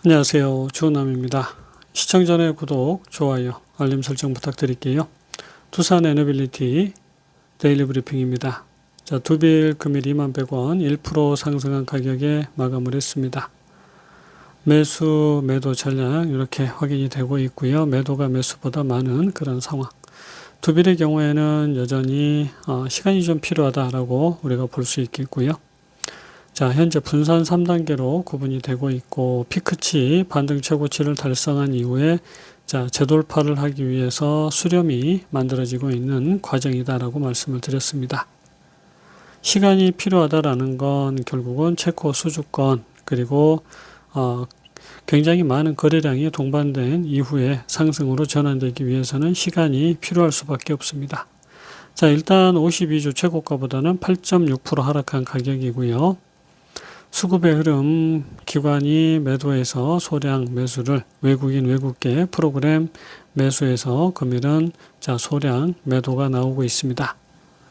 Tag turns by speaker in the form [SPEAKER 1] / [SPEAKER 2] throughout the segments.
[SPEAKER 1] 안녕하세요. 주호남입니다. 시청 전에 구독, 좋아요, 알림 설정 부탁드릴게요. 두산 에너빌리티 데일리 브리핑입니다. 자, 두빌 금일 21,100원 1% 상승한 가격에 마감을 했습니다. 매수, 매도 전략 이렇게 확인이 되고 있고요. 매도가 매수보다 많은 그런 상황. 두빌의 경우에는 여전히 시간이 좀 필요하다라고 우리가 볼 수 있겠고요. 자, 현재 분산 3단계로 구분이 되고 있고, 피크치 반등 최고치를 달성한 이후에 자, 재돌파를 하기 위해서 수렴이 만들어지고 있는 과정이다라고 말씀을 드렸습니다. 시간이 필요하다라는 건 결국은 체코 수주권 그리고 굉장히 많은 거래량이 동반된 이후에 상승으로 전환되기 위해서는 시간이 필요할 수밖에 없습니다. 자, 일단 52주 최고가보다는 8.6% 하락한 가격이고요. 수급의 흐름, 기관이 매도해서 소량 매수를 외국인 외국계 프로그램 매수해서 금일은 자, 소량 매도가 나오고 있습니다.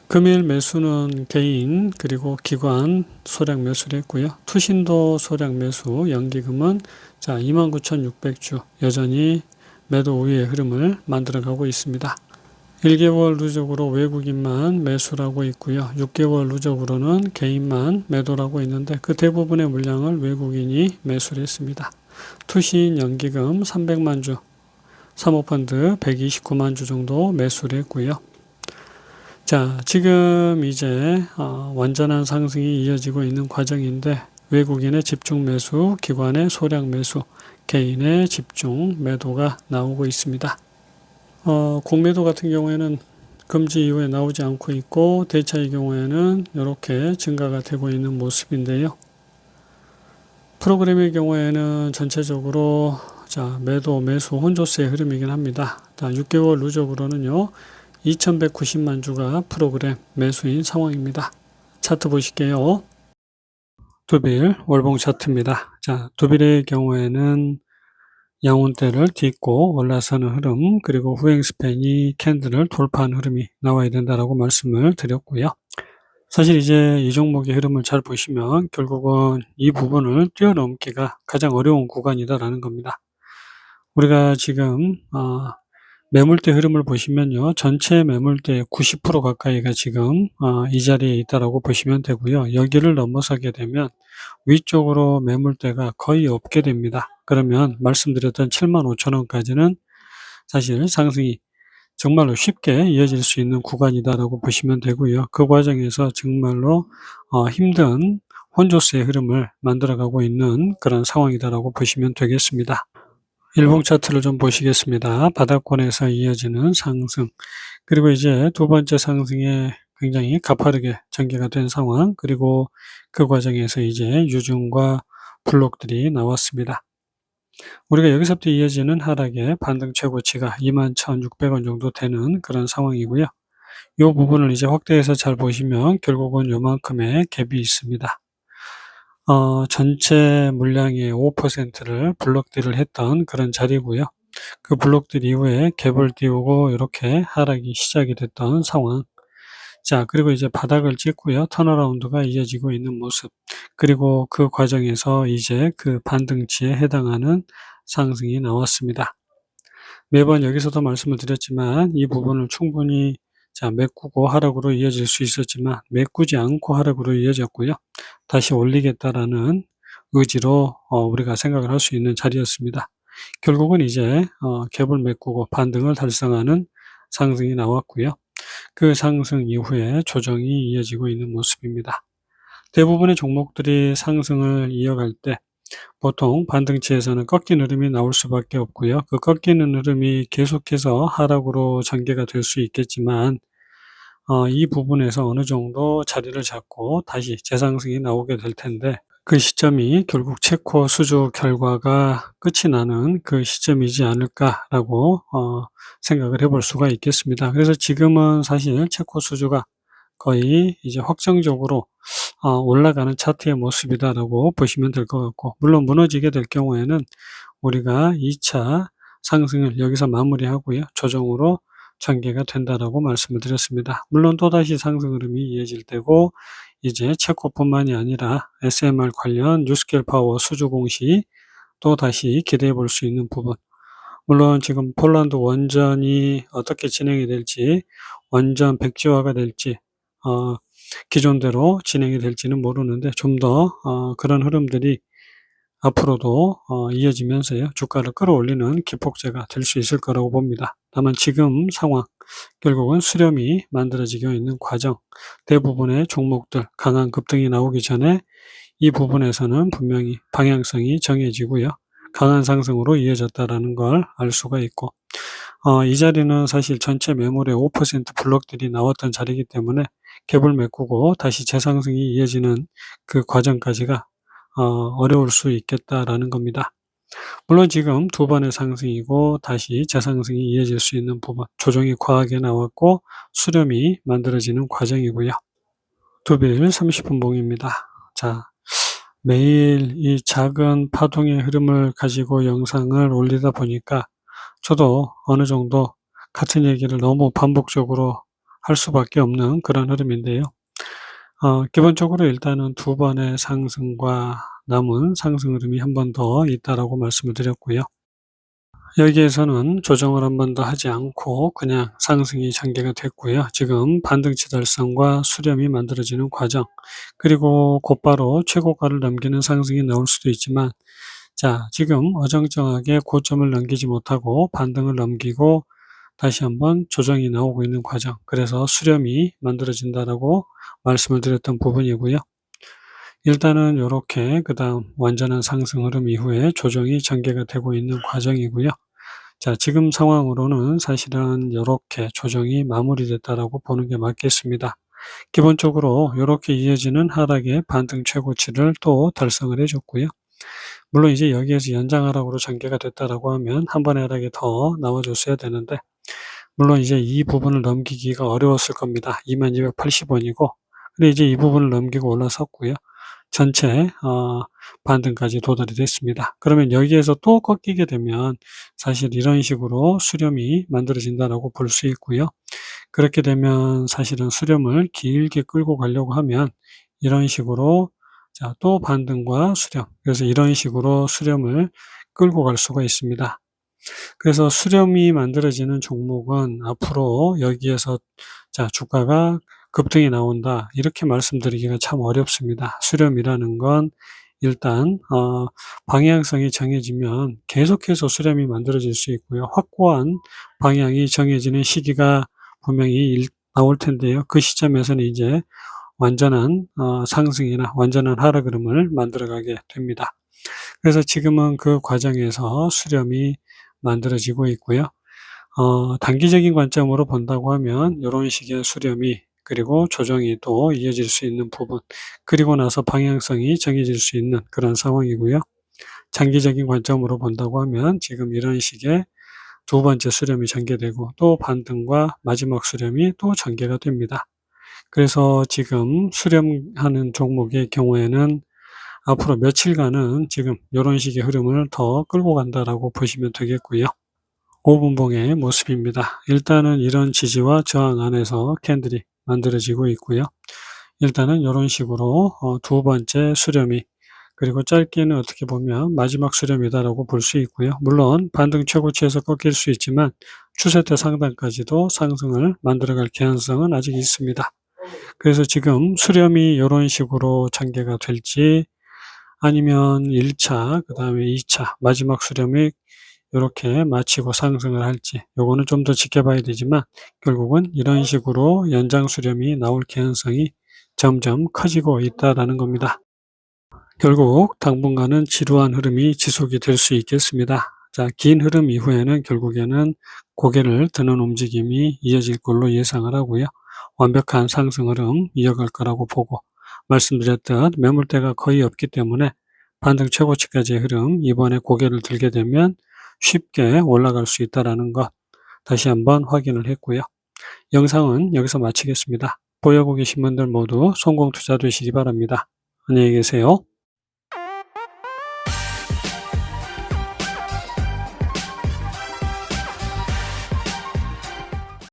[SPEAKER 1] 금일 매수는 개인 그리고 기관 소량 매수를 했고요. 투신도 소량 매수, 연기금은 자, 29,600주 여전히 매도 우위의 흐름을 만들어가고 있습니다. 1개월 누적으로 외국인만 매수라고 있고요. 6개월 누적으로는 개인만 매도라고 있는데 그 대부분의 물량을 외국인이 매수를 했습니다. 투신 연기금 300만 주, 사모펀드 129만 주 정도 매수를 했고요. 자, 지금 이제 완전한 상승이 이어지고 있는 과정인데 외국인의 집중 매수, 기관의 소량 매수, 개인의 집중 매도가 나오고 있습니다. 공매도 같은 경우에는 금지 이후에 나오지 않고 있고 대차의 경우에는 이렇게 증가가 되고 있는 모습인데요. 프로그램의 경우에는 전체적으로 자, 매도 매수 혼조세의 흐름이긴 합니다. 6개월 누적으로는요 2190만 주가 프로그램 매수인 상황입니다. 차트 보실게요. 두빌 월봉 차트입니다. 자, 두빌의 경우에는 양운대를 딛고 올라서는 흐름 그리고 후행 스팬이 캔들을 돌파한 흐름이 나와야 된다라고 말씀을 드렸고요. 사실 이제 이 종목의 흐름을 잘 보시면 결국은 이 부분을 뛰어넘기가 가장 어려운 구간이다라는 겁니다. 우리가 지금 매물대 흐름을 보시면요. 전체 매물대의 90% 가까이가 지금 이 자리에 있다라고 보시면 되고요. 여기를 넘어서게 되면 위쪽으로 매물대가 거의 없게 됩니다. 그러면 말씀드렸던 75,000원까지는 사실 상승이 정말로 쉽게 이어질 수 있는 구간이다라고 보시면 되고요. 그 과정에서 정말로 힘든 혼조세의 흐름을 만들어가고 있는 그런 상황이다라고 보시면 되겠습니다. 일봉 차트를 좀 보시겠습니다. 바닥권에서 이어지는 상승, 그리고 이제 두 번째 상승에 굉장히 가파르게 전개가 된 상황, 그리고 그 과정에서 이제 유증과 블록들이 나왔습니다. 우리가 여기서부터 이어지는 하락의 반등 최고치가 21,600원 정도 되는 그런 상황이고요. 이 부분을 이제 확대해서 잘 보시면 결국은 요만큼의 갭이 있습니다. 전체 물량의 5%를 블록딜을 했던 그런 자리고요. 그 블록딜 이후에 갭을 띄우고 이렇게 하락이 시작이 됐던 상황. 자, 그리고 이제 바닥을 찍고요. 턴어라운드가 이어지고 있는 모습. 그리고 그 과정에서 이제 그 반등치에 해당하는 상승이 나왔습니다. 매번 여기서도 말씀을 드렸지만 이 부분을 충분히 자, 메꾸고 하락으로 이어질 수 있었지만 메꾸지 않고 하락으로 이어졌고요. 다시 올리겠다라는 의지로 우리가 생각을 할 수 있는 자리였습니다. 결국은 이제 갭을 메꾸고 반등을 달성하는 상승이 나왔고요. 그 상승 이후에 조정이 이어지고 있는 모습입니다. 대부분의 종목들이 상승을 이어갈 때 보통 반등치에서는 꺾인 흐름이 나올 수밖에 없고요. 그 꺾이는 흐름이 계속해서 하락으로 전개가 될 수 있겠지만 이 부분에서 어느 정도 자리를 잡고 다시 재상승이 나오게 될 텐데 그 시점이 결국 체코 수주 결과가 끝이 나는 그 시점이지 않을까라고 생각을 해볼 수가 있겠습니다. 그래서 지금은 사실 체코 수주가 거의 이제 확정적으로 올라가는 차트의 모습이다라고 보시면 될 것 같고, 물론 무너지게 될 경우에는 우리가 2차 상승을 여기서 마무리하고요. 조정으로 전개가 된다라고 말씀을 드렸습니다. 물론 또다시 상승 흐름이 이어질 때고 이제 체코뿐만이 아니라 SMR 관련 뉴스케일 파워 수주 공시 또 다시 기대해 볼 수 있는 부분. 물론 지금 폴란드 원전이 어떻게 진행이 될지, 원전 백지화가 될지, 기존대로 진행이 될지는 모르는데 좀 더 그런 흐름들이 앞으로도 이어지면서요, 주가를 끌어올리는 기폭제가 될 수 있을 거라고 봅니다. 다만 지금 상황, 결국은 수렴이 만들어지고 있는 과정, 대부분의 종목들 강한 급등이 나오기 전에 이 부분에서는 분명히 방향성이 정해지고요, 강한 상승으로 이어졌다라는 걸 알 수가 있고, 이 자리는 사실 전체 매물의 5% 블록들이 나왔던 자리이기 때문에 갭을 메꾸고 다시 재상승이 이어지는 그 과정까지가 어려울 수 있겠다라는 겁니다. 물론 지금 두 번의 상승이고 다시 재상승이 이어질 수 있는 부분, 조정이 과하게 나왔고 수렴이 만들어지는 과정이고요. 두빌 30분 봉입니다. 자, 매일 이 작은 파동의 흐름을 가지고 영상을 올리다 보니까 저도 어느 정도 같은 얘기를 너무 반복적으로 할 수밖에 없는 그런 흐름인데요. 기본적으로 일단은 두 번의 상승과 남은 상승 흐름이 한 번 더 있다라고 말씀을 드렸고요. 여기에서는 조정을 한 번 더 하지 않고 그냥 상승이 전개가 됐고요. 지금 반등치 달성과 수렴이 만들어지는 과정, 그리고 곧바로 최고가를 넘기는 상승이 나올 수도 있지만, 자, 지금 어정쩡하게 고점을 넘기지 못하고 반등을 넘기고 다시 한번 조정이 나오고 있는 과정, 그래서 수렴이 만들어진다라고 말씀을 드렸던 부분이고요. 일단은 요렇게 그 다음 완전한 상승 흐름 이후에 조정이 전개가 되고 있는 과정이고요. 자, 지금 상황으로는 사실은 요렇게 조정이 마무리됐다라고 보는 게 맞겠습니다. 기본적으로 요렇게 이어지는 하락의 반등 최고치를 또 달성을 해줬고요. 물론 이제 여기에서 연장 하락으로 전개가 됐다라고 하면 한 번의 하락이 더 나와줬어야 되는데, 물론 이제 이 부분을 넘기기가 어려웠을 겁니다. 2280원이고, 근데 이제 이 부분을 넘기고 올라섰고요. 전체 반등까지 도달이 됐습니다. 그러면 여기에서 또 꺾이게 되면 사실 이런 식으로 수렴이 만들어진다라고 볼 수 있고요. 그렇게 되면 사실은 수렴을 길게 끌고 가려고 하면 이런 식으로, 자, 또 반등과 수렴, 그래서 이런 식으로 수렴을 끌고 갈 수가 있습니다. 그래서 수렴이 만들어지는 종목은 앞으로 여기에서, 자, 주가가 급등이 나온다, 이렇게 말씀드리기가 참 어렵습니다. 수렴이라는 건 일단 방향성이 정해지면 계속해서 수렴이 만들어질 수 있고요. 확고한 방향이 정해지는 시기가 분명히 나올 텐데요. 그 시점에서는 이제 완전한 상승이나 완전한 하락 흐름을 만들어가게 됩니다. 그래서 지금은 그 과정에서 수렴이 만들어지고 있고요. 단기적인 관점으로 본다고 하면 이런 식의 수렴이, 그리고 조정이 또 이어질 수 있는 부분, 그리고 나서 방향성이 정해질 수 있는 그런 상황이고요. 장기적인 관점으로 본다고 하면 지금 이런 식의 두 번째 수렴이 전개되고 또 반등과 마지막 수렴이 또 전개가 됩니다. 그래서 지금 수렴하는 종목의 경우에는 앞으로 며칠간은 지금 이런 식의 흐름을 더 끌고 간다라고 보시면 되겠고요. 5분봉의 모습입니다. 일단은 이런 지지와 저항 안에서 캔들이 만들어지고 있고요. 일단은 이런 식으로 두 번째 수렴이, 그리고 짧게는 어떻게 보면 마지막 수렴이다라고 볼 수 있고요. 물론 반등 최고치에서 꺾일 수 있지만 추세대 상단까지도 상승을 만들어갈 개연성은 아직 있습니다. 그래서 지금 수렴이 이런 식으로 전개가 될지, 아니면 1차, 그 다음에 2차, 마지막 수렴이 이렇게 마치고 상승을 할지, 요거는 좀 더 지켜봐야 되지만 결국은 이런 식으로 연장 수렴이 나올 개연성이 점점 커지고 있다라는 겁니다. 결국 당분간은 지루한 흐름이 지속이 될 수 있겠습니다. 자, 긴 흐름 이후에는 결국에는 고개를 드는 움직임이 이어질 걸로 예상을 하고요. 완벽한 상승 흐름 이어갈 거라고 보고, 말씀드렸듯 매물대가 거의 없기 때문에 반등 최고치까지의 흐름, 이번에 고개를 들게 되면 쉽게 올라갈 수 있다는 것 다시 한번 확인을 했고요. 영상은 여기서 마치겠습니다. 보유하고 계신 분들 모두 성공 투자 되시기 바랍니다. 안녕히 계세요.